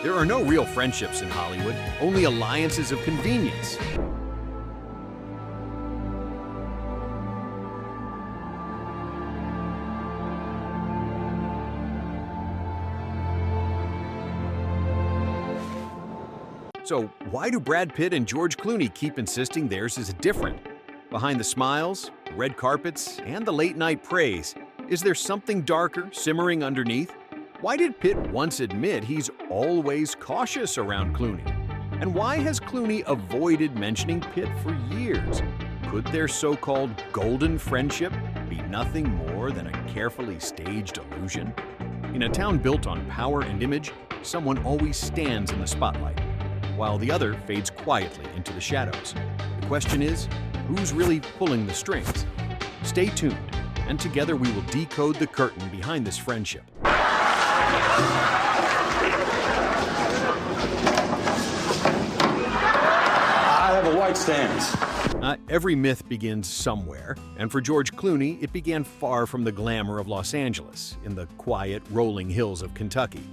There are no real friendships in Hollywood, only alliances of convenience. So why do Brad Pitt and George Clooney keep insisting theirs is different? Behind the smiles, the red carpets, and the late-night praise, is there something darker simmering underneath? Why did Pitt once admit he's always cautious around Clooney? And why has Clooney avoided mentioning Pitt for years? Could their so-called golden friendship be nothing more than a carefully staged illusion? In a town built on power and image, someone always stands in the spotlight, while the other fades quietly into the shadows. The question is, who's really pulling the strings? Stay tuned, and together we will decode the curtain behind this friendship. I have a white stance. Every myth begins somewhere, and for George Clooney, it began far from the glamour of Los Angeles, in the quiet, rolling hills of Kentucky.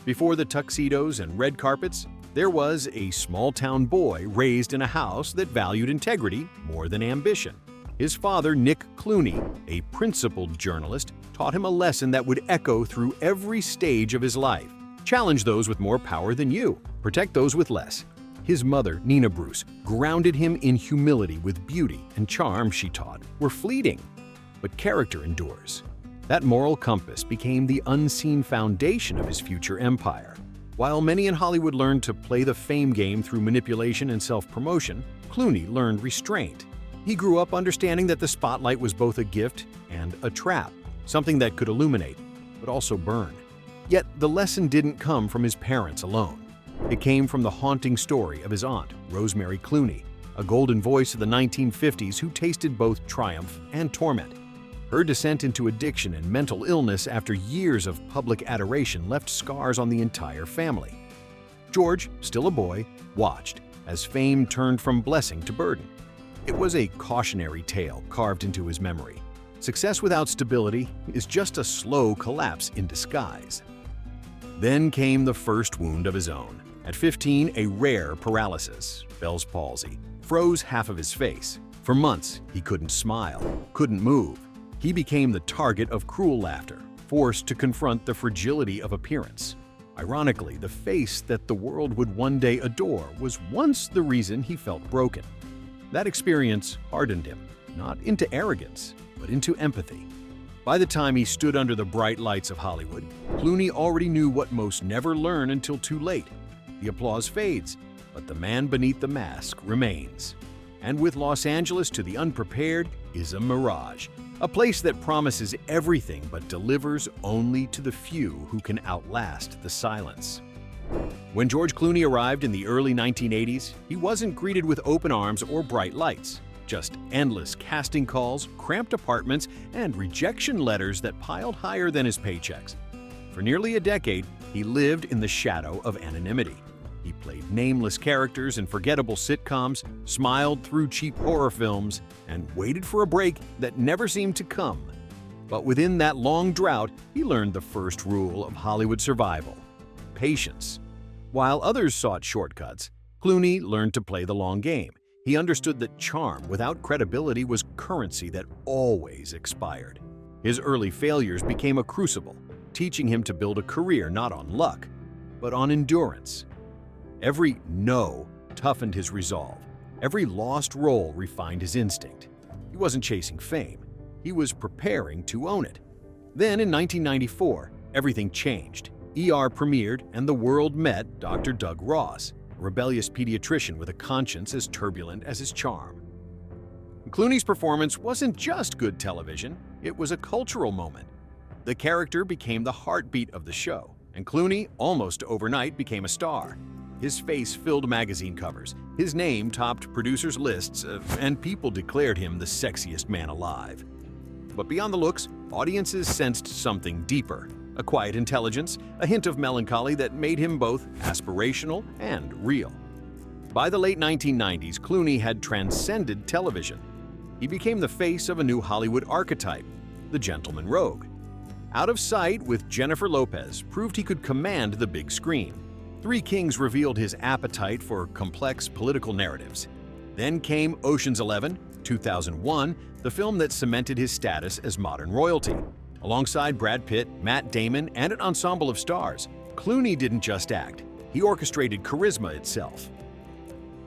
Before the tuxedos and red carpets, there was a small-town boy raised in a house that valued integrity more than ambition. His father, Nick Clooney, a principled journalist, taught him a lesson that would echo through every stage of his life. Challenge those with more power than you. Protect those with less. His mother, Nina Bruce, grounded him in humility with beauty and charm she taught were fleeting, but character endures. That moral compass became the unseen foundation of his future empire. While many in Hollywood learned to play the fame game through manipulation and self-promotion, Clooney learned restraint. He grew up understanding that the spotlight was both a gift and a trap, something that could illuminate, but also burn. Yet the lesson didn't come from his parents alone. It came from the haunting story of his aunt, Rosemary Clooney, a golden voice of the 1950s who tasted both triumph and torment. Her descent into addiction and mental illness after years of public adoration left scars on the entire family. George, still a boy, watched as fame turned from blessing to burden. It was a cautionary tale carved into his memory. Success without stability is just a slow collapse in disguise. Then came the first wound of his own. At 15, a rare paralysis, Bell's palsy, froze half of his face. For months, he couldn't smile, couldn't move. He became the target of cruel laughter, forced to confront the fragility of appearance. Ironically, the face that the world would one day adore was once the reason he felt broken. That experience hardened him, not into arrogance, but into empathy. By the time he stood under the bright lights of Hollywood, Clooney already knew what most never learn until too late. The applause fades, but the man beneath the mask remains. And with Los Angeles to the unprepared is a mirage, a place that promises everything but delivers only to the few who can outlast the silence. When George Clooney arrived in the early 1980s, he wasn't greeted with open arms or bright lights, just endless casting calls, cramped apartments, and rejection letters that piled higher than his paychecks. For nearly a decade, he lived in the shadow of anonymity. He played nameless characters in forgettable sitcoms, smiled through cheap horror films, and waited for a break that never seemed to come. But within that long drought, he learned the first rule of Hollywood survival: patience. While others sought shortcuts, Clooney learned to play the long game. He understood that charm without credibility was currency that always expired. His early failures became a crucible, teaching him to build a career not on luck, but on endurance. Every no toughened his resolve. Every lost role refined his instinct. He wasn't chasing fame. He was preparing to own it. Then in 1994, everything changed. ER premiered and the world met Dr. Doug Ross, a rebellious pediatrician with a conscience as turbulent as his charm. Clooney's performance wasn't just good television, it was a cultural moment. The character became the heartbeat of the show, and Clooney, almost overnight, became a star. His face filled magazine covers, his name topped producers' lists, and people declared him the sexiest man alive. But beyond the looks, audiences sensed something deeper, a quiet intelligence, a hint of melancholy that made him both aspirational and real. By the late 1990s, Clooney had transcended television. He became the face of a new Hollywood archetype, the gentleman rogue. Out of Sight with Jennifer Lopez proved he could command the big screen. Three Kings revealed his appetite for complex political narratives. Then came Ocean's 11, 2001, the film that cemented his status as modern royalty. Alongside Brad Pitt, Matt Damon, and an ensemble of stars, Clooney didn't just act, he orchestrated charisma itself.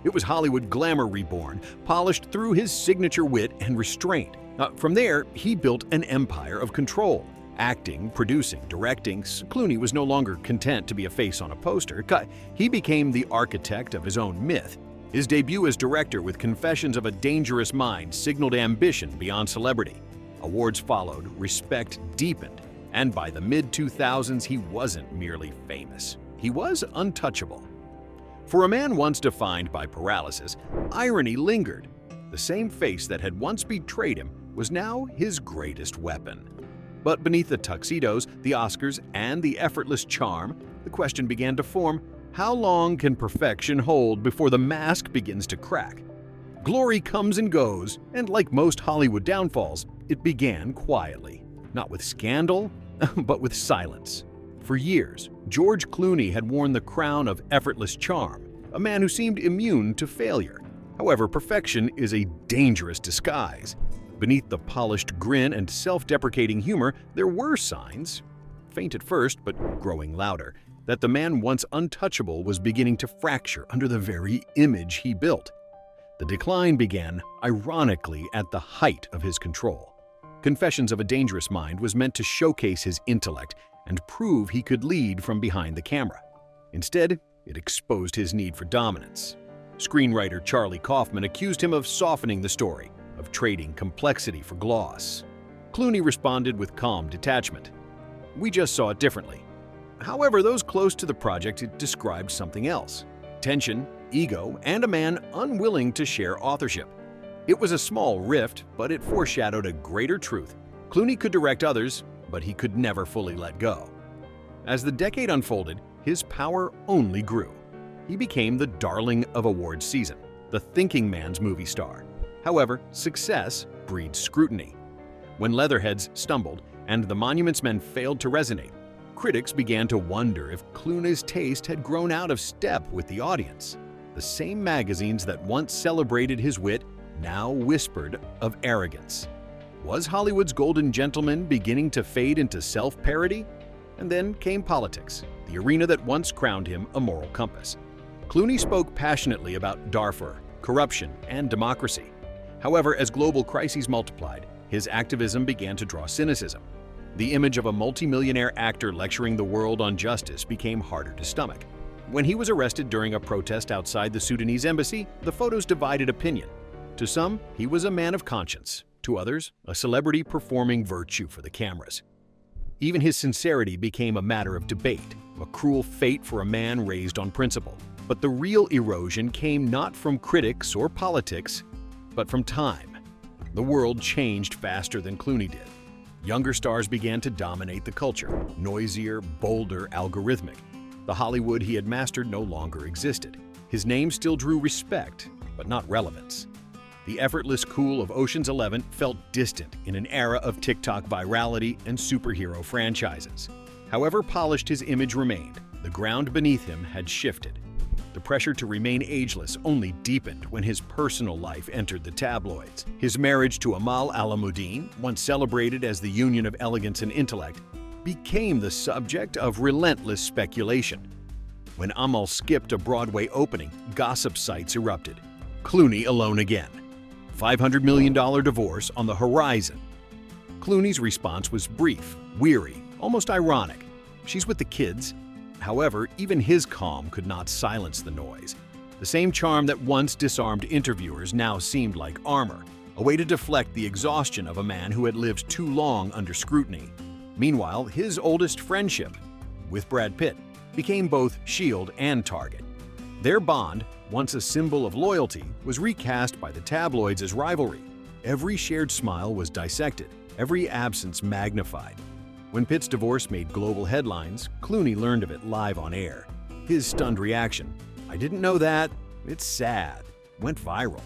It was Hollywood glamour reborn, polished through his signature wit and restraint. From there, he built an empire of control. Acting, producing, directing, Clooney was no longer content to be a face on a poster. He became the architect of his own myth. His debut as director with Confessions of a Dangerous Mind signaled ambition beyond celebrity. Awards followed, respect deepened, and by the mid-2000s he wasn't merely famous. He was untouchable. For a man once defined by paralysis, irony lingered. The same face that had once betrayed him was now his greatest weapon. But beneath the tuxedos, the Oscars, and the effortless charm, the question began to form: how long can perfection hold before the mask begins to crack? Glory comes and goes, and like most Hollywood downfalls, it began quietly. Not with scandal, but with silence. For years, George Clooney had worn the crown of effortless charm, a man who seemed immune to failure. However, perfection is a dangerous disguise. Beneath the polished grin and self-deprecating humor, there were signs, faint at first but growing louder, that the man once untouchable was beginning to fracture under the very image he built. The decline began, ironically, at the height of his control. Confessions of a Dangerous Mind was meant to showcase his intellect and prove he could lead from behind the camera. Instead, it exposed his need for dominance. Screenwriter Charlie Kaufman accused him of softening the story, of trading complexity for gloss. Clooney responded with calm detachment. "We just saw it differently." However, those close to the project described something else: tension, ego, and a man unwilling to share authorship. It was a small rift, but it foreshadowed a greater truth. Clooney could direct others, but he could never fully let go. As the decade unfolded, his power only grew. He became the darling of awards season, the thinking man's movie star. However, success breeds scrutiny. When Leatherheads stumbled and The Monuments Men failed to resonate, critics began to wonder if Clooney's taste had grown out of step with the audience. The same magazines that once celebrated his wit now whispered of arrogance. Was Hollywood's golden gentleman beginning to fade into self-parody? And then came politics, the arena that once crowned him a moral compass. Clooney spoke passionately about Darfur, corruption, and democracy. However, as global crises multiplied, his activism began to draw cynicism. The image of a multimillionaire actor lecturing the world on justice became harder to stomach. When he was arrested during a protest outside the Sudanese embassy, the photos divided opinion. To some, he was a man of conscience. To others, a celebrity performing virtue for the cameras. Even his sincerity became a matter of debate, a cruel fate for a man raised on principle. But the real erosion came not from critics or politics, but from time. The world changed faster than Clooney did. Younger stars began to dominate the culture, noisier, bolder, algorithmic. The Hollywood he had mastered no longer existed. His name still drew respect, but not relevance. The effortless cool of Ocean's 11 felt distant in an era of TikTok virality and superhero franchises. However polished his image remained, the ground beneath him had shifted. The pressure to remain ageless only deepened when his personal life entered the tabloids. His marriage to Amal Alamuddin, once celebrated as the union of elegance and intellect, became the subject of relentless speculation. When Amal skipped a Broadway opening, gossip sites erupted. Clooney alone again. $500 million divorce on the horizon. Clooney's response was brief, weary, almost ironic. She's with the kids. However, even his calm could not silence the noise. The same charm that once disarmed interviewers now seemed like armor, a way to deflect the exhaustion of a man who had lived too long under scrutiny. Meanwhile, his oldest friendship, with Brad Pitt, became both shield and target. Their bond, once a symbol of loyalty, was recast by the tabloids as rivalry. Every shared smile was dissected, every absence magnified. When Pitt's divorce made global headlines, Clooney learned of it live on air. His stunned reaction, "I didn't know that, it's sad," went viral.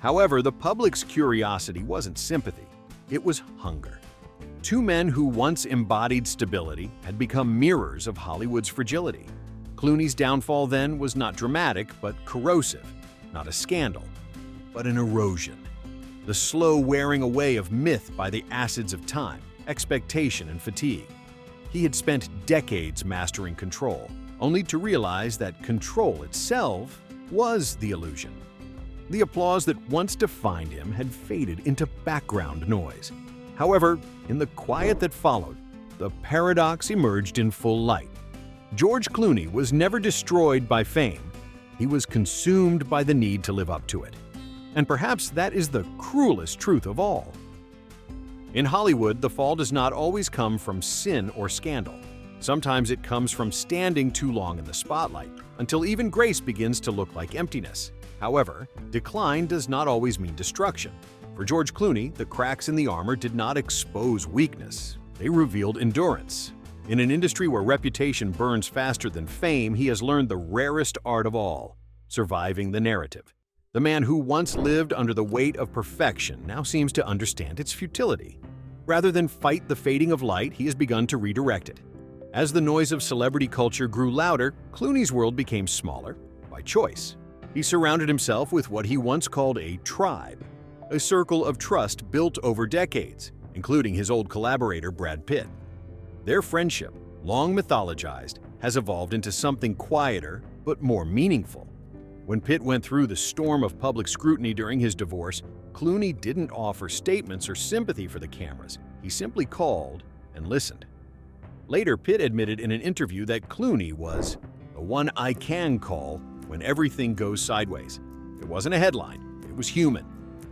However, the public's curiosity wasn't sympathy, it was hunger. Two men who once embodied stability had become mirrors of Hollywood's fragility. Clooney's downfall then was not dramatic, but corrosive. Not a scandal, but an erosion. The slow wearing away of myth by the acids of time, expectation, and fatigue. He had spent decades mastering control, only to realize that control itself was the illusion. The applause that once defined him had faded into background noise. However, in the quiet that followed, the paradox emerged in full light. George Clooney was never destroyed by fame. He was consumed by the need to live up to it. And perhaps that is the cruelest truth of all. In Hollywood, the fall does not always come from sin or scandal. Sometimes it comes from standing too long in the spotlight, until even grace begins to look like emptiness. However, decline does not always mean destruction. For George Clooney, the cracks in the armor did not expose weakness. They revealed endurance. In an industry where reputation burns faster than fame, he has learned the rarest art of all, surviving the narrative. The man who once lived under the weight of perfection now seems to understand its futility. Rather than fight the fading of light, he has begun to redirect it. As the noise of celebrity culture grew louder, Clooney's world became smaller by choice. He surrounded himself with what he once called a tribe, a circle of trust built over decades, including his old collaborator Brad Pitt. Their friendship, long mythologized, has evolved into something quieter but more meaningful. When Pitt went through the storm of public scrutiny during his divorce, Clooney didn't offer statements or sympathy for the cameras. He simply called and listened. Later, Pitt admitted in an interview that Clooney was the one I can call when everything goes sideways. It wasn't a headline, it was human.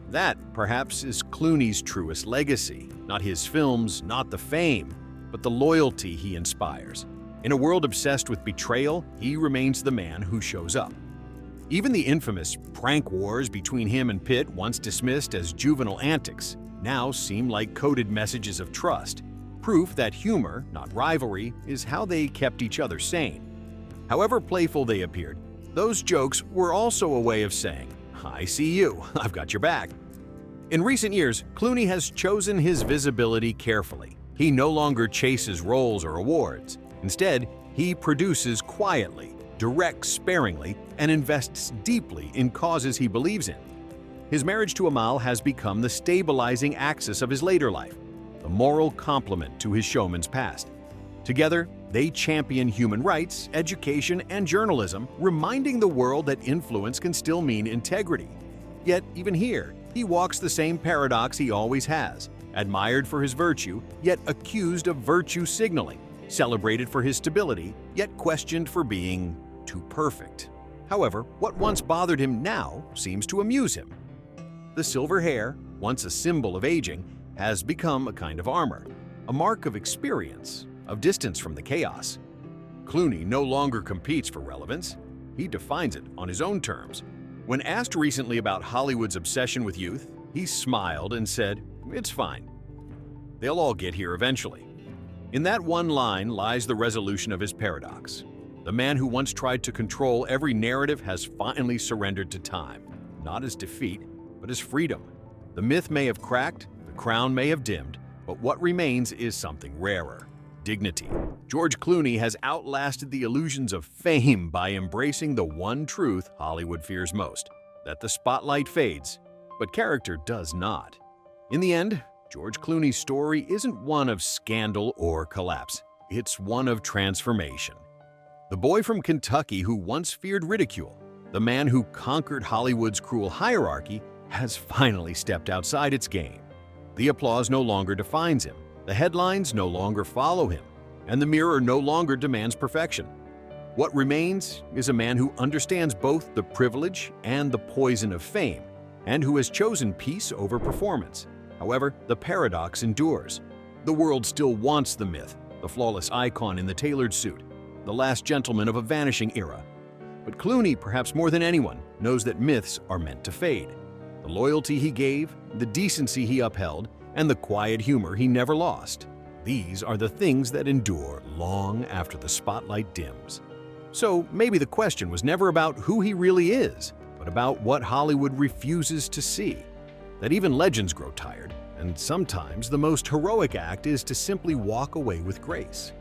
That, perhaps, is Clooney's truest legacy. Not his films, not the fame, but the loyalty he inspires. In a world obsessed with betrayal, he remains the man who shows up. Even the infamous prank wars between him and Pitt, once dismissed as juvenile antics, now seem like coded messages of trust. Proof that humor, not rivalry, is how they kept each other sane. However playful they appeared, those jokes were also a way of saying, I see you, I've got your back. In recent years, Clooney has chosen his visibility carefully. He no longer chases roles or awards. Instead, he produces quietly, directs sparingly, and invests deeply in causes he believes in. His marriage to Amal has become the stabilizing axis of his later life, the moral complement to his showman's past. Together, they champion human rights, education, and journalism, reminding the world that influence can still mean integrity. Yet, even here, he walks the same paradox he always has, admired for his virtue, yet accused of virtue signaling, celebrated for his stability, yet questioned for being too perfect. However, what once bothered him now seems to amuse him. The silver hair, once a symbol of aging, has become a kind of armor, a mark of experience, of distance from the chaos. Clooney no longer competes for relevance. He defines it on his own terms. When asked recently about Hollywood's obsession with youth, he smiled and said, "It's fine. They'll all get here eventually." In that one line lies the resolution of his paradox. The man who once tried to control every narrative has finally surrendered to time, not as defeat, but as freedom. The myth may have cracked, the crown may have dimmed, but what remains is something rarer: dignity. George Clooney has outlasted the illusions of fame by embracing the one truth Hollywood fears most, that the spotlight fades, but character does not. In the end, George Clooney's story isn't one of scandal or collapse. It's one of transformation. The boy from Kentucky who once feared ridicule, the man who conquered Hollywood's cruel hierarchy, has finally stepped outside its game. The applause no longer defines him, the headlines no longer follow him, and the mirror no longer demands perfection. What remains is a man who understands both the privilege and the poison of fame, and who has chosen peace over performance. However, the paradox endures. The world still wants the myth, the flawless icon in the tailored suit, the last gentleman of a vanishing era. But Clooney, perhaps more than anyone, knows that myths are meant to fade. The loyalty he gave, the decency he upheld, and the quiet humor he never lost. These are the things that endure long after the spotlight dims. So maybe the question was never about who he really is, but about what Hollywood refuses to see. That even legends grow tired, and sometimes the most heroic act is to simply walk away with grace.